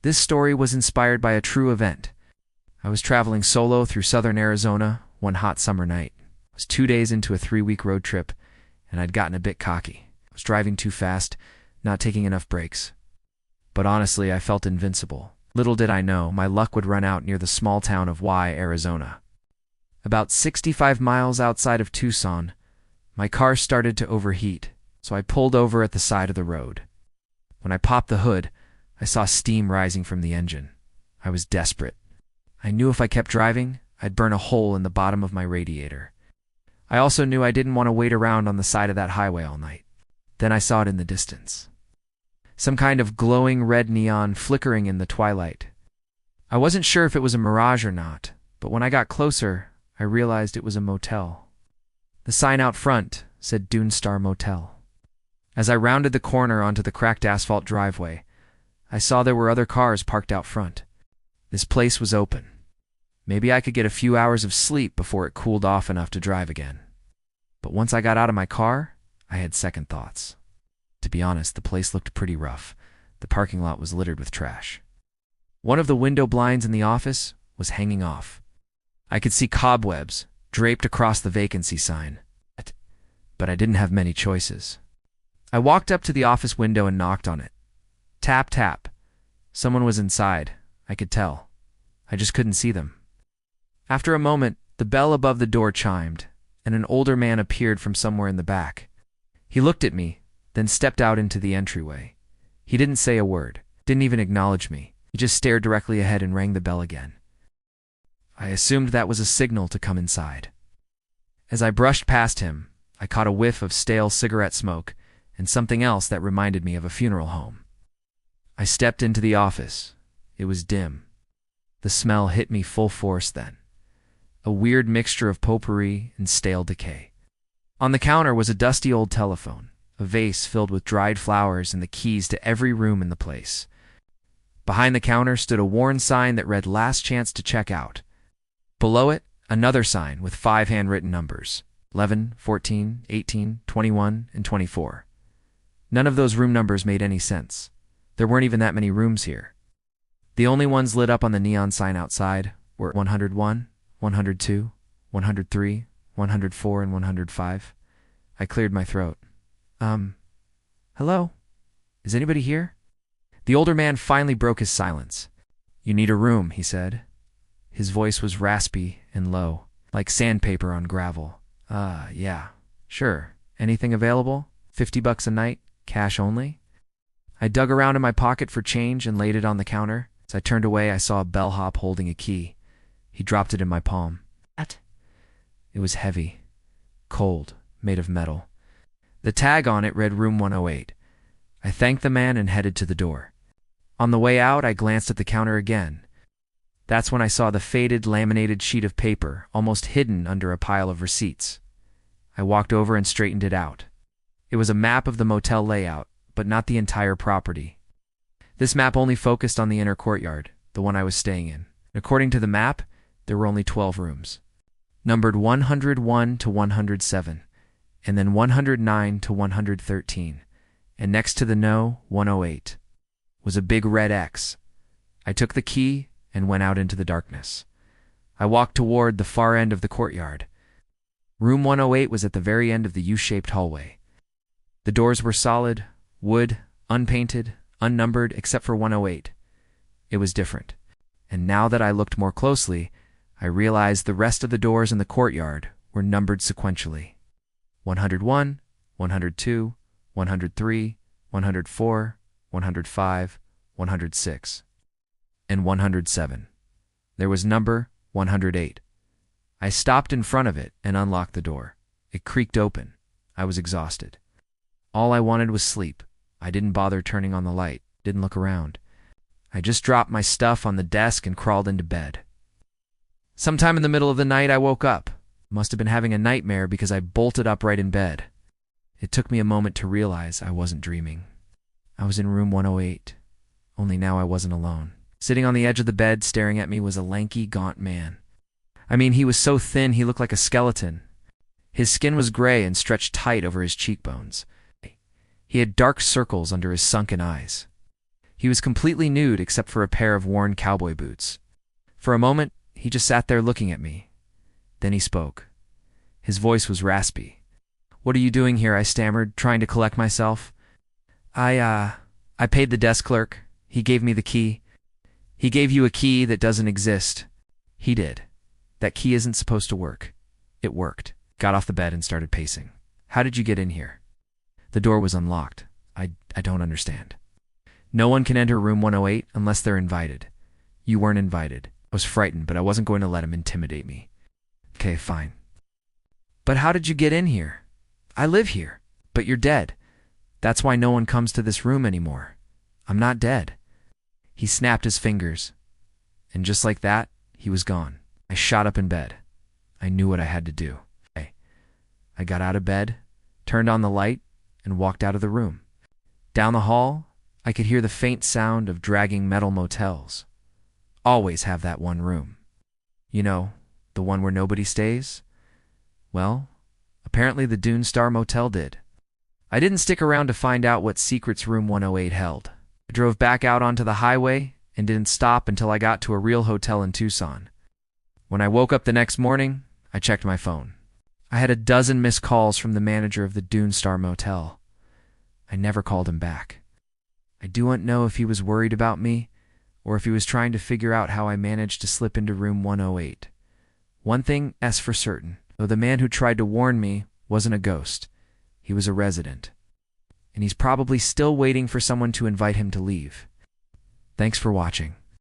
This story was inspired by a true event. I was traveling solo through southern Arizona one hot summer night. I was 2 days into a 3-week road trip, and I'd gotten a bit cocky. I was driving too fast, not taking enough breaks. But honestly, I felt invincible. Little did I know, my luck would run out near the small town of Y, Arizona. About 65 miles outside of Tucson, my car started to overheat, so I pulled over at the side of the road. When I popped the hood, I saw steam rising from the engine. I was desperate. I knew if I kept driving, I'd burn a hole in the bottom of my radiator. I also knew I didn't want to wait around on the side of that highway all night. Then I saw it in the distance. Some kind of glowing red neon flickering in the twilight. I wasn't sure if it was a mirage or not, but when I got closer, I realized it was a motel. The sign out front said Dune Star Motel. As I rounded the corner onto the cracked asphalt driveway, I saw there were other cars parked out front. This place was open. Maybe I could get a few hours of sleep before it cooled off enough to drive again. But once I got out of my car, I had second thoughts. To be honest, the place looked pretty rough. The parking lot was littered with trash. One of the window blinds in the office was hanging off. I could see cobwebs draped across the vacancy sign. But I didn't have many choices. I walked up to the office window and knocked on it. Tap, tap. Someone was inside. I could tell. I just couldn't see them. After a moment, the bell above the door chimed, and an older man appeared from somewhere in the back. He looked at me, then stepped out into the entryway. He didn't say a word, didn't even acknowledge me. He just stared directly ahead and rang the bell again. I assumed that was a signal to come inside. As I brushed past him, I caught a whiff of stale cigarette smoke and something else that reminded me of a funeral home. I stepped into the office. It was dim. The smell hit me full force then. A weird mixture of potpourri and stale decay. On the counter was a dusty old telephone, a vase filled with dried flowers and the keys to every room in the place. Behind the counter stood a worn sign that read "Last Chance to Check Out." Below it, another sign with 5 handwritten numbers: 11, 14, 18, 21, and 24. None of those room numbers made any sense. There weren't even that many rooms here. The only ones lit up on the neon sign outside were 101, 102, 103, 104, and 105. I cleared my throat. Hello? Is anybody here? The older man finally broke his silence. "You need a room," he said. His voice was raspy and low, like sandpaper on gravel. Yeah, sure. Anything available? $50 a night? Cash only?" I dug around in my pocket for change and laid it on the counter. As I turned away, I saw a bellhop holding a key. He dropped it in my palm. What? It was heavy, cold, made of metal. The tag on it read Room 108. I thanked the man and headed to the door. On the way out, I glanced at the counter again. That's when I saw the faded, laminated sheet of paper, almost hidden under a pile of receipts. I walked over and straightened it out. It was a map of the motel layout, but not the entire property. This map only focused on the inner courtyard, the one I was staying in. According to the map, there were only 12 rooms, numbered 101 to 107, and then 109 to 113, and next to the no, 108, was a big red X. I took the key and went out into the darkness. I walked toward the far end of the courtyard. Room 108 was at the very end of the U-shaped hallway. The doors were solid, wood, unpainted, unnumbered except for 108. It was different. And now that I looked more closely, I realized the rest of the doors in the courtyard were numbered sequentially. 101, 102, 103, 104, 105, 106, and 107. There was number 108. I stopped in front of it and unlocked the door. It creaked open. I was exhausted. All I wanted was sleep. I didn't bother turning on the light, didn't look around. I just dropped my stuff on the desk and crawled into bed. Sometime in the middle of the night, I woke up. Must have been having a nightmare because I bolted upright in bed. It took me a moment to realize I wasn't dreaming. I was in room 108, only now I wasn't alone. Sitting on the edge of the bed staring at me was a lanky, gaunt man. I mean, he was so thin he looked like a skeleton. His skin was gray and stretched tight over his cheekbones. He had dark circles under his sunken eyes. He was completely nude except for a pair of worn cowboy boots. For a moment, he just sat there looking at me. Then he spoke. His voice was raspy. "What are you doing here?" I stammered, trying to collect myself. I paid the desk clerk. He gave me the key." "He gave you a key that doesn't exist." "He did. That key isn't supposed to work." "It worked." Got off the bed and started pacing. "How did you get in here?" "The door was unlocked." I don't understand." "No one can enter room 108 unless they're invited." "You weren't invited." I was frightened, but I wasn't going to let him intimidate me. "Okay, fine." "But how did you get in here?" "I live here." "But you're dead. That's why no one comes to this room anymore." "I'm not dead." He snapped his fingers, and just like that, he was gone. I shot up in bed. I knew what I had to do. I got out of bed, turned on the light, and walked out of the room. Down the hall, I could hear the faint sound of dragging metal motels. Always have that one room. You know, the one where nobody stays? Well, apparently the Dune Star Motel did. I didn't stick around to find out what secrets room 108 held. I drove back out onto the highway and didn't stop until I got to a real hotel in Tucson. When I woke up the next morning, I checked my phone. I had a dozen missed calls from the manager of the Dune Star Motel. I never called him back. I don't know if he was worried about me or if he was trying to figure out how I managed to slip into room 108. One thing is for certain, though the man who tried to warn me wasn't a ghost, he was a resident. And he's probably still waiting for someone to invite him to leave. Thanks for watching.